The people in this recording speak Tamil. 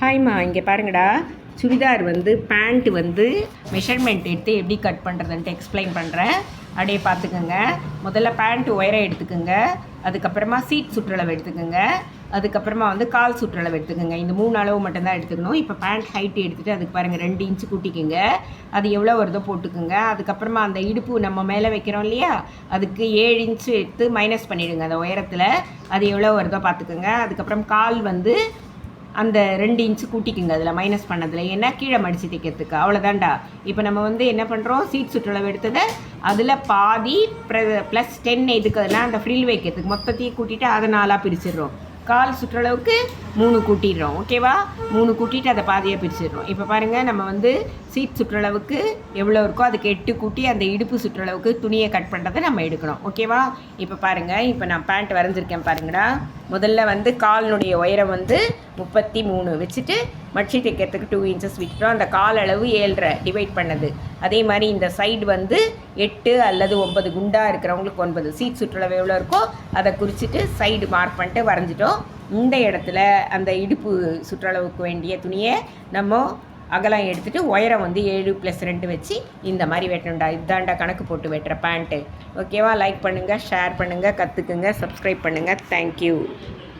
ஹாய்மா, இங்கே பாருங்கடா. சுடிதார் பேண்ட் மெஷர்மெண்ட் எடுத்து எப்படி கட் பண்ணுறதுன்ட்டு எக்ஸ்பிளைன் பண்ணுறேன். அப்படியே பார்த்துக்கோங்க. முதல்ல பேண்ட் உயரம் எடுத்துக்கோங்க. அதுக்கப்புறமா சீட் சுற்றளவு எடுத்துக்கோங்க. அதுக்கப்புறமா கால் சுற்றளவு எடுத்துக்கோங்க. இந்த 3 அளவு மட்டும்தான் எடுத்துக்கணும். இப்போ பேண்ட் ஹைட்டு எடுத்துகிட்டு அதுக்கு பாருங்கள் 2 இன்ச்சு கூட்டிக்கோங்க. அது எவ்வளோ வருதோ போட்டுக்கோங்க. அதுக்கப்புறமா அந்த இடுப்பு நம்ம மேலே வைக்கிறோம் இல்லையா, அதுக்கு 7 இன்ச்சு எடுத்து மைனஸ் பண்ணிவிடுங்க அந்த உயரத்தில். அது எவ்வளோ வருதோ பார்த்துக்கோங்க. அதுக்கப்புறம் கால் அந்த 2 இன்ச்சு கூட்டிக்குங்க அதில் மைனஸ் பண்ணதில், ஏன்னா கீழே மடித்து தைக்கிறதுக்கு. அவ்வளோதான்டா. இப்போ நம்ம என்ன பண்ணுறோம், சீட் சுற்றளவு எடுத்ததை அதில் பாதி ப்ளஸ் 10 எதுக்குதுன்னா அந்த ஃப்ரில் வைக்கிறதுக்கு மொத்தத்தையும் கூட்டிகிட்டு அதை 4ஆக பிரிச்சிடுறோம். கால் சுற்றளவுக்கு 3 கூட்டிடுறோம். ஓகேவா? 3 கூட்டிட்டு அதை பாதியாக பிரிச்சிடுறோம். இப்போ பாருங்கள், நம்ம சீட் சுற்றளவுக்கு எவ்வளோ இருக்கோ அதுக்கு 8 கூட்டி அந்த இடுப்பு சுற்றளவுக்கு துணியை கட் பண்ணுறதை நம்ம எடுக்கணும். ஓகேவா? இப்போ பாருங்கள், இப்போ நான் பேண்ட் வரைஞ்சிருக்கேன் பாருங்கடா. முதல்ல காலினுடைய உயரம் 33 வச்சுட்டு மடிச்சு தைக்கிறதுக்கு 2 இன்ச்சஸ் விட்டுட்டோம். அந்த கால் அளவு 7.5 டிவைட் பண்ணது. அதே மாதிரி இந்த சைடு 8 அல்லது 9, குண்டாக இருக்கிறவங்களுக்கு 9. சீட் சுற்றளவு எவ்வளோ இருக்கோ அதை குறிச்சிட்டு சைடு மார்க் பண்ணிட்டு வரைஞ்சிட்டோம். இந்த இடத்துல அந்த இடுப்பு சுற்றளவுக்கு வேண்டிய துணியை நம்ம அகலம் எடுத்துகிட்டு உயரம் 7 + 2 வச்சு இந்த மாதிரி வெட்டணும்டா. இதுதான்டா கணக்கு போட்டு வெட்டுற பேண்ட்டு. ஓகேவா? லைக் பண்ணுங்கள், ஷேர் பண்ணுங்கள், கற்றுக்குங்க, சப்ஸ்கிரைப் பண்ணுங்கள். தேங்க்யூ.